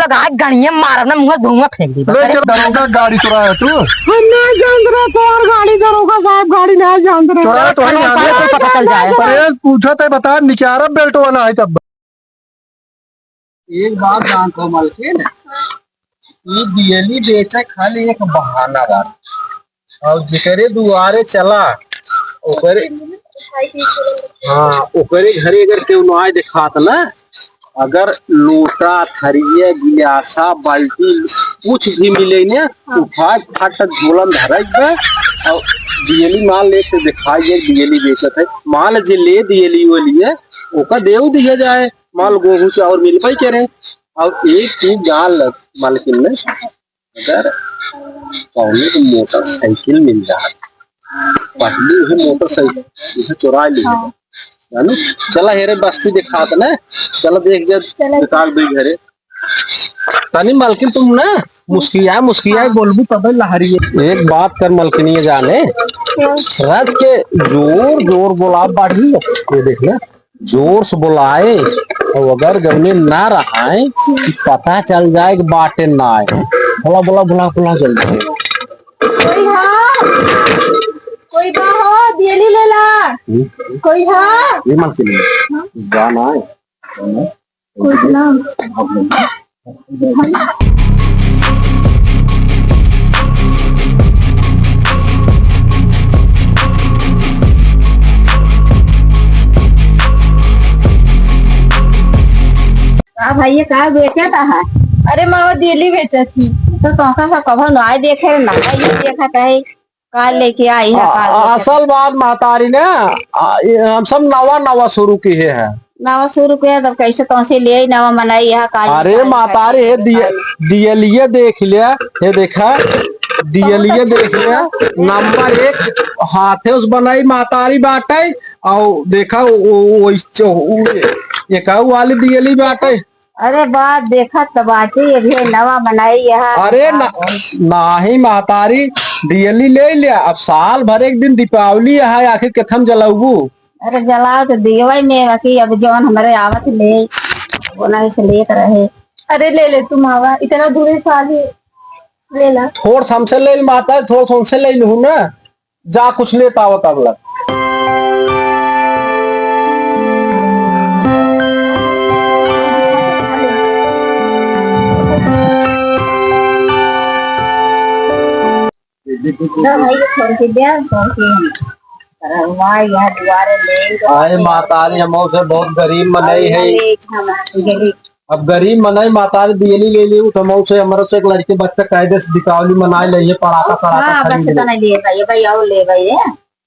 लगा गणिया मारब ना मुंह धुआं फेंक दी। दरोगा गाड़ी चुराया तू? हम नहीं जान रहे तो और गाड़ी दरोगा साहब गाड़ी नहीं जान रहे। चुराया तो नहीं नहीं जान रहे, पता चल जाए। अरे पूछा तो बता निकारा बेल्ट वाला है तब। एक बात जानता मालकिन, ये बियली बेचे खाली एक बहाना बात और जिकरे दुआरे चला ओकरे हाँ ओकरे घरे अगर क्यों ना दिखात ना, अगर लोटा थरिया गिलासा बाल्टी कुछ भी मिले ना उठा फट झोलन धरक और बियली माल लेके दिखाई बियली बेचत है। माल जे ले दियली वो लिए ओका देव दिया जाए, माल गेहूं चावल मिल पाई करे। और एक चीज जान मालकिन में, अगर कौने को मोटरसाइकिल मिल जाए पहली ही मोटरसाइकिल चुरा ली है चला हेरे बस्ती दिखा ना, चला देख जब निकाल दे घरे तनी मालकिन तुम ना मुस्किया बोलबू तब लहरी। एक बात कर मालकिन ये जाने राज के जोर जोर बोला बाढ़ी ये देख ले जोर से बुलाए और अगर जमीन ना रहा है पता चल जाए कि बाटे ना आए बोला बोला बुला बुला चल जाए। कोई हो दियली ले ला कोई है ये मालकिन गाना है कुछ ना भाई ये का बेचा था है? अरे माँ दिल्ली बेचा थी तो कौन सा कभो ना देखे ना ये देखा कहे काल लेके आई है असल बात महतारी ने हम सब नवा नवा शुरू की है नवा शुरू किया तब कैसे कौन से ले नवा मनाई है काल। अरे महतारी है दियलिए देख लिया ये देखा दियलिए देख लिया नंबर 1 हाथे उस बनाई महतारी बाटे और देखा वो एक वाली दियली बाटे। अरे बात देखा तो बाटे ये भी नवा बनाई है। अरे नाही महतारी दियली ले लिया अब साल भर एक दिन दीपावली है आखिर कथम जलाऊ। अरे जलाओ तो दिवाई में बाकी अब जौन हमारे आवत ले बोना से लेत रहे। अरे ले ले तुम आवा इतना दूर साली ले ला थोड़ हमसे ले माता है थोड़ हमसे ले लू ना जा कुछ लेता हो तब लग आए मातारी हम से बहुत गरीब मनाई है। अब गरीब मनाई मातारी दियली ले ली तो मऊ से हमारे से एक लड़के बच्चा कायदे से दीपावली मनाए ले पड़ाका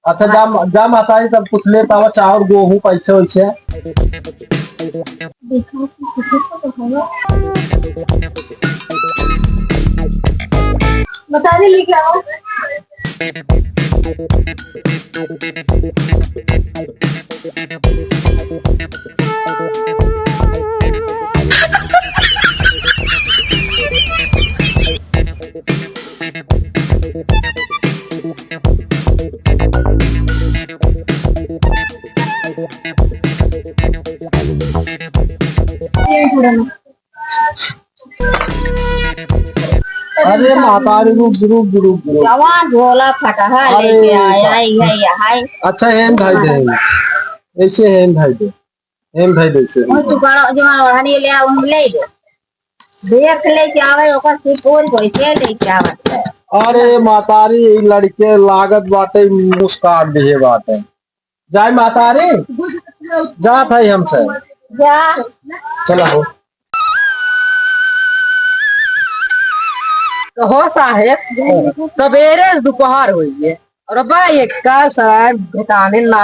अच्छा जा मातारी तब कुछ लेता हुआ चावल गेहूं पैसे वैसे बता दे लेके आओ। अरे मातारी रुक रुक रुक रुक जवान झोला फटा है लेके आया है यहाँ। अच्छा हेम भाई दे ऐसे हेम भाई दे हेम भाई दे से तू बड़ा जवान ओढ़नी ले आ उन ले दे देख ले के आवे ओकर सिपोल कोई से लेके आवत है। अरे मातारी लड़के लागत बाटे मुस्कान दिए बाटे जाए मातारी जा था हमसे जा चला हो तो हो साहेब सवेरे दोपहर हुई है और अब एक का साहब भेटाने ना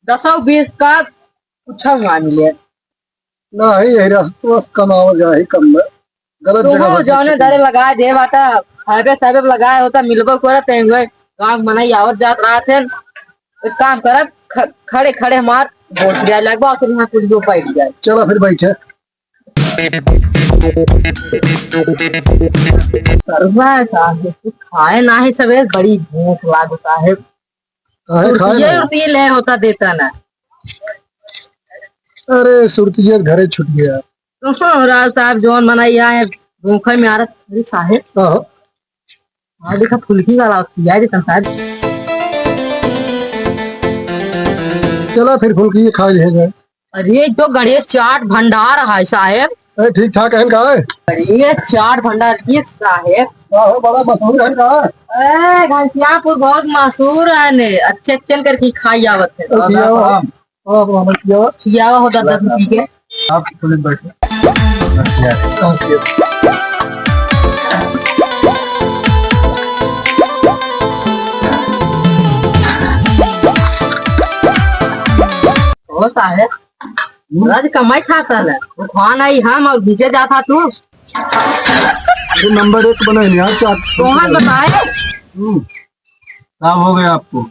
10-20 का कुछ ना मिले नहीं रस कमाओ जाए कम में गलत जगह जाने डरे लगाए दे बाटा हाईवे साहब लगाए होता मिलबो करत हैं गांव मनाई आवत जात रहा थे एक काम करब खड़े खड़े मार वोट जाए लगवा फिर यहाँ कुछ बैठ जाए। चलो फिर बैठे खाए ना ही सवेरे बड़ी भूख लागता है ये ले होता देता ना। अरे सुरती घरे छुट गया राज साहब जोन बनाई है भूखे में आ रहा अरे साहेब हाँ हाँ देखा फुल्की वाला यार देखा साहब चला फिर फुल्की ये खा ले जाए। अरे तो गणेश चाट भंडार है साहेब अरे ठीक ठाक है का है? अरे चाट भंडार की साहेब हाँ बड़ा मशहूर है का है? अरे घनश्यामपुर बहुत मशहूर है ने अच्छे अच्छे करके खाई आवत है किया हुआ हाँ बराबर किया हुआ। खिया हुआ होता 10 रुपये के आप थोड़े बैठे ओ साहेब राज कमाई खाता है वो खान आई हम और भीजे जाता तू ये नंबर 1 बना है यार चाट। कौन बताए काम हो गया आपको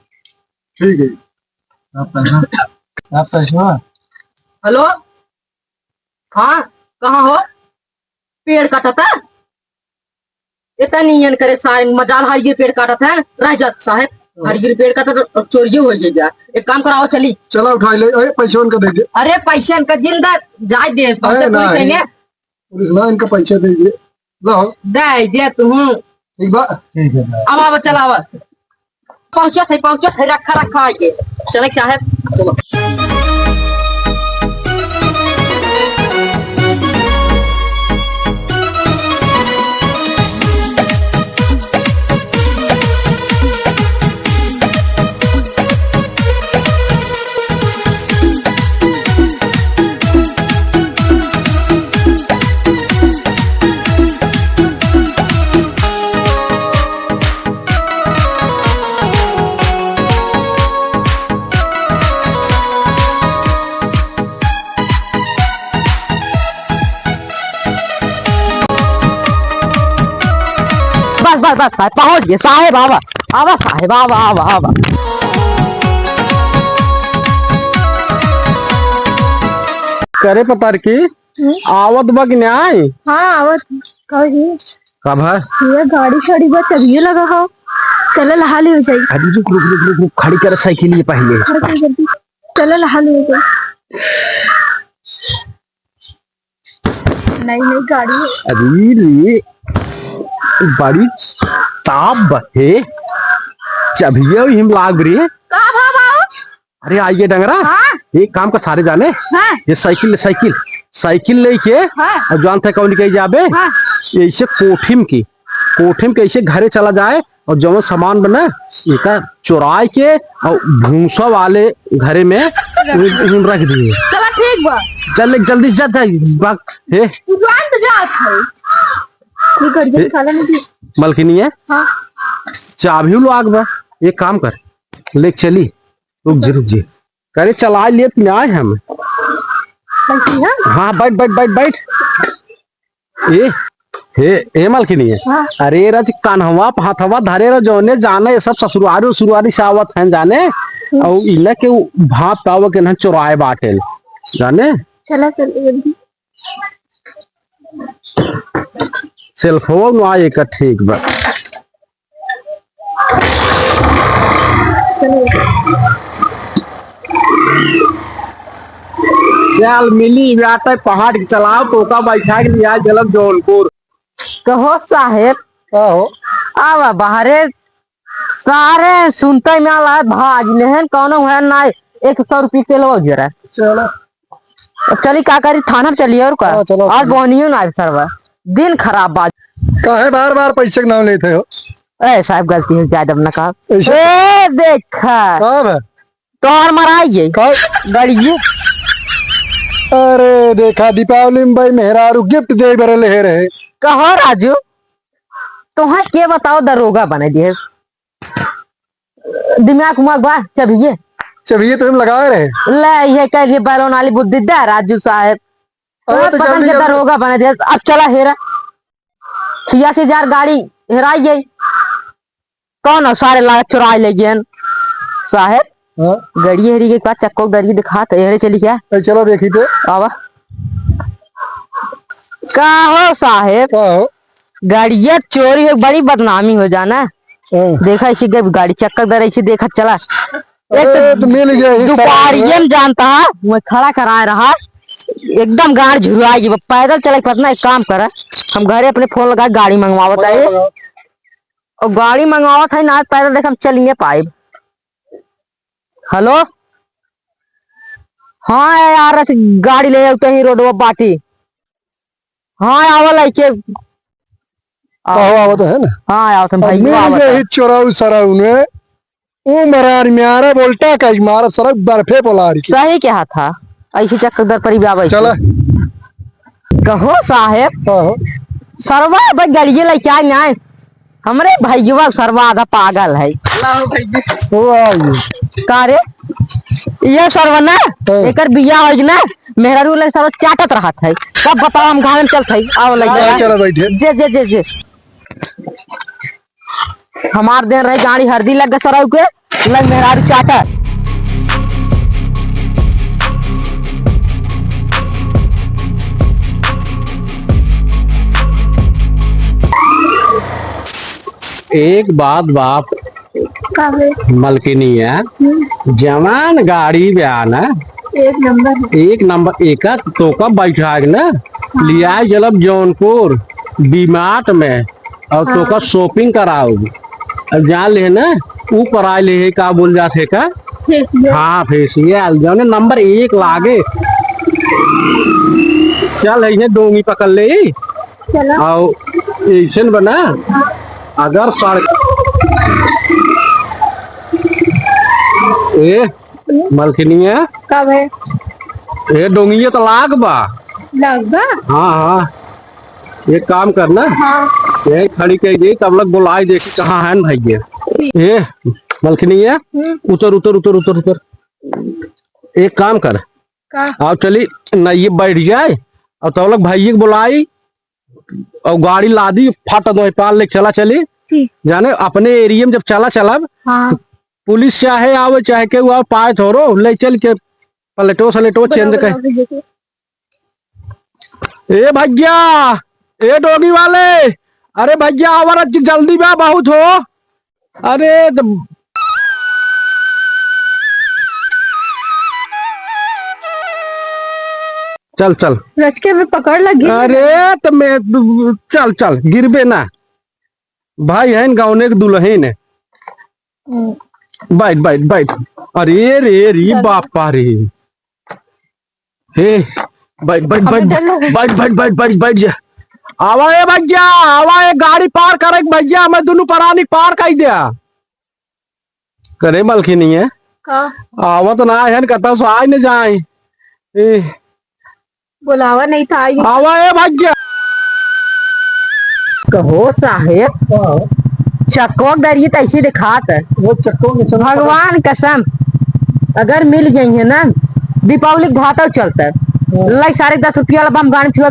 ठीक है। आप पैसा हेलो हाँ कहाँ हो पेड़ काटता इतना नहीं करे सारे मजाल हरियर पेड़ काटत है रह जा साहेब हरियर पेड़ का तो चोरी हो गया एक काम कराओ चली चला उठा ले अरे पैसे उनका दे दे। अरे पैसे का जिंदा जाए दे अरे नहीं ना इनका पैसा दे दिए लाओ दे तू एक बार ठीक है। अब आवा चला आवा पहुंचा थे रखा आइए चले साहेब चलो बस पहुंच गए साहेब आवा साहेब आवा करे पतार की आवत बग ने आई हाँ आवत कही कब है ये गाड़ी खड़ी बा तभी लगा हो चलो लहाली हो जाए अभी रुक खड़ी कर साइकिल ये पहले खड़ कर जल्दी चलो लहाली हो जाए नहीं गाड़ी है। अभी रे बड़ी ताप बहे चबिया हिम लाग रही है अरे आइए डंगरा एक काम का सारे जाने ये साइकिल लेके और जान थे कौन कही जाबे ऐसे कोठिम के ऐसे घरे चला जाए और जो सामान बना एक चुराए के और भूसा वाले घरे में रख दिए। चला ठीक बा चल जल्दी से जा हे दुकान तो जात है ये गाड़ी निकाला नहीं मलकिनी है हाँ चाबी लो आग बा एक काम कर ले चली रुक जी करे चला ले आए हम हाँ बैठ ए मलकिनी है हाँ। अरे रज कान्हवा हाथवा धरे र जोने जाने ये सब ससुरारी से आवत हैं जाने और इला के भाप पाव के ना चुराए बाटेल जाने चला जल्दी सेल्फोन आए का ठीक बा चल मिली बाटे पहाड़ चलाओ टोका बैठा के लिया जलब जौनपुर कहो साहेब का हो आवा बाहरे सारे सुनते में आला भाज लेहन कौनो है ना 100 रुपये किलो गिरा चलो चली का करी थाना चलिए और का हाँ, चलो। आज बोनियो ना सरवा दिन खराब बात काहे बार पैसे का नाम लेते हो ए साहब गलती हो जाए ना का ऐसे- ए देखा कब है तोहर मराइए कब गड़िए अरे देखा दीपावली में भाई मेहरारू गिफ्ट दे बरे ले रहे कहो राजू तुम्हें के बताओ दरोगा बने दिए दिमाग उमाग बा चबिए चबिए तो हम लगाए रहे ले ये कह बैलों वाली बुद्धि दे राजू साहब अरे तो पता जल्दी नहीं जल्दी दरोगा बने दिए अब चला हेरा 86,000 गाड़ी हेराई गई कौन हो सारे लागत चुरा ले गए साहब हाँ गड़ी हेरी के का चक्को दरिए दिखाते हेरे चली क्या ए, चलो देखी तो आवा का हो साहेब का हो गाड़िया चोरी हो बड़ी बदनामी हो जाना हाँ। देखा इसी गाड़ी चक्कर दर ऐसी देखा चला अरे तो मिल गया दोपहरिये में जानता है मैं खड़ा कराए रहा एकदम गाड़ झुरवाई जी पैदल चले पतना। एक काम कर, हम घरे अपने फोन लगा गाड़ी मंगवावत है और गाड़ी मंगवावत है ना पैदल देख हम चलिए पाए। हेलो हाँ यार गाड़ी ले कहीं रोडवा बाटी। हाँ आवल है के आवत है ना। हाँ आवत हम भाई ये चोराऊ सराऊ ने वो मरार म्यारा बोलता का मारा सड़क बर्फे बोला रही सही क्या था ऐसे चक्कर दर पर भी चला कहो साहेब हाँ सरवा बस गड़िए लेके आए ना हमरे भैया सरवा आधा पागल है। वो आई का रे ये सरवा ना हाँ। एकर बिया हो ना मेहरा रू ले सरवा चाटत रहा था। कब बताओ हम गाँव में चलते आओ ले चला बैठे जे जे जे जे हमार दिन रहे गाड़ी हरदी लग गए सरव के लग मेहरा रू चाटत। एक बात बाप मलकिनी है जवान गाड़ी बयान है एक नंबर एक तो कब बैठा ना लिया जलब जौनपुर बीमार्ट में और तो का शॉपिंग कराओगी अब जान ले ना वो कराए ले का बोल जाते का हाँ फेसियल जो नंबर एक लागे चल है डोंगी पकड़ ले और ऐसे बना अगर सड़क ए मलकिनी है कब है ए डोंगी तो लाग बा हाँ हाँ एक काम करना ये खड़ी कह गई तब लग बुलाई देखी कहाँ है भैया ए मलकिनी है उतर उतर उतर उतर उतर एक काम कर आओ चली न ये बैठ जाए और तब लग भैया बुलाई और गाड़ी लादी फाटा दो पाल ले चला चली जाने अपने एरिया में जब चला चला तो पुलिस चाहे आवे चाहे के वो पाए थोरो ले चल के पलटो सलेटो चेंज कर। ए भैया ए डोगी वाले अरे भैया आवर जल्दी बा बहुत हो अरे चल चल रचके में पकड़ लगी। अरे तो मैं चल चल गिरबे ना भाई है गाँव के दुल्हन है बैठ बैठ बैठ अरे रे री बापा रे हे बैठ बैठ बैठ बैठ बैठ बैठ बैठ बैठ जा आवा है भैया आवा है गाड़ी पार करे भैया मैं दोनों परानी पार कर दिया करे मलखी नहीं है आवा तो ना है कहता सो आज न जाए बुलावा नहीं था आवा है भैया कहो साहेब चक्को दरिए तो ऐसे दिखात है वो चक्कों में भगवान कसम अगर मिल जाइए ना दीपावली घाटा चलता है लाई 10.5 रुपया वाला बम गाड़ी छुआ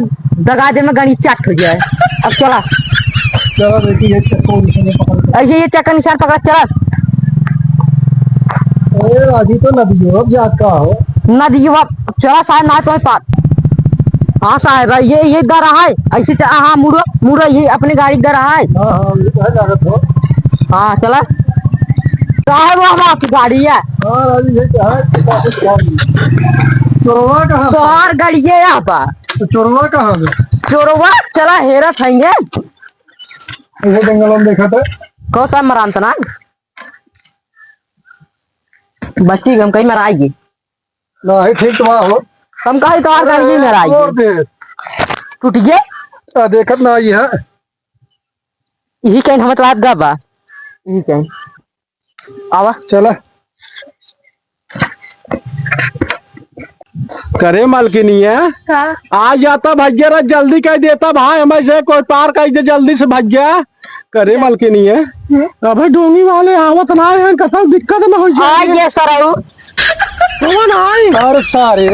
दगा दे में गाड़ी चाट हो जाए। अब चला चला देखिए ये चक्कों में पकड़ ऐसे ये चक्कर निशान पकड़ा चला अरे राजी तो नदी हो जात का हो नदी चला साहब ना तो पास हाँ साहब ये दर रहा है ऐसे हाँ मुड़ो मुड़ो ये अपनी गाड़ी दर रहा है। हाँ हाँ ये तो है लागत हो हाँ चला साहब वो हमारी गाड़ी है हाँ राजी ये क्या है चोरवा कहाँ तोहार गाड़ी है यहाँ पर तो चोरवा कहाँ है चोरवा चला हेरा खाएंगे ये जंगलों में देखा था कौ सा मरान तना बच्ची हम कहीं मराएगी ना है ठीक तो हो हम कहीं तो और गाड़ी में और मराएगी दे टूट गए देखत ना ये है यही कहीं हम रात गबा यही कहीं आवा चला करे मालकिनी है आ जाता भैया जल्दी कह देता भाई हमें से कोई पार कह दे जल्दी से भैया करे मालकिनी है अब डोंगी वाले आवत ना है कथा दिक्कत ना हो जाए ये सराऊ कौन आई और सारे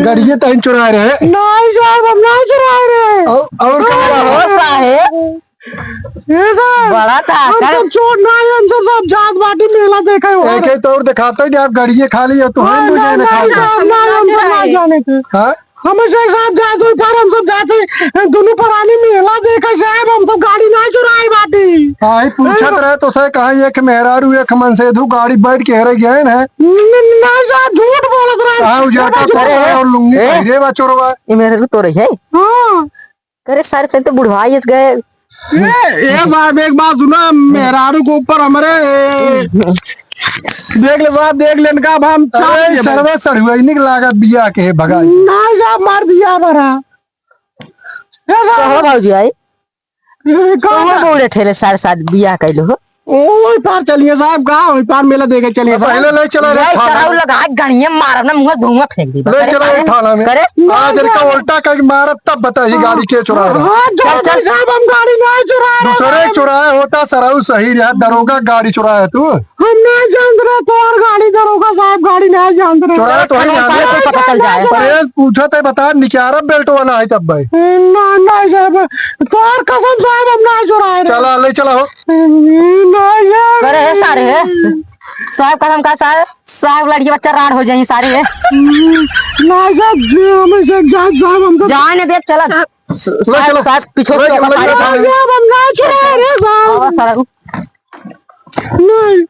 गाड़िये तहन चुरा रहे नहीं साहब हम नहीं चुरा रहे और क्या हो साहेब ये साहब बड़ा था हम सब चोट ना है हम सब जात बाटी मेला देखा हुआ एक तौर दिखाता है आप गाड़िये खाली है तो हम मुझे न खाएगा जाने थे हाँ हमेशा एक साथ जाते हुए पर हम सब जाते दोनों पुरानी मेला देखा साहब हम सब गाड़ी ना चुराई बाटी हाँ ही पूछत रहे तो से कहा एक मेहरारू एक मन से दू गाड़ी बैठ के हरे गए ना नहीं साहब झूठ बोलत रहे कहा उजाटा तो और लुंगी पहिरे बा चोरवा ये मेरे तो रही है हाँ करे सारे ते तो बुढ़वाई इस गए ये साहब एक बात सुना मेहरारू के ऊपर हमारे देख ले साहब देख ले इनका अब हम अरे सर्वे सड़ुआई लागत बिया के भगाई नहीं साहब मार दिया हमारा कहो भाजी आई कहो बोले ठेले सारे साथ बियाह कैलो हो ओए पार चलिए साहब कहाँ वही पार मेला देखे चलिए पहले ले चला रे सराउ लगा गणिये मारब ना मुंह धुआं फेंक दी ले चला रे थाना में करे आज का उल्टा कर मारत तब बताइए गाड़ी के चुरा रहा चल चल साहब हम गाड़ी नहीं चुरा दूसरे चुराया होता सराउ सही रहा दरोगा गाड़ी चुराया तू हम नहीं जान रहे तो और गाड़ी दरोगा साहब गाड़ी नहीं जान रहे चुराया तो ही सारे जान को पता चल जाए परेश पूछा थे बता निकारा बेल्ट वाला है तब भाई नहीं साहब तो और कसम साहब हम नहीं चुराए चला ले चला हो नहीं यार करे है सारे है साहब कसम का साहब लड़की बच्चा राड हो जाएंगे सारे है नहीं साहब हमें से जान साहब हम जाने दे चला चलो। साहब पीछे ले से चलो, ले चलो। साहब हम नहीं चुराए रे साहब सराउ नहीं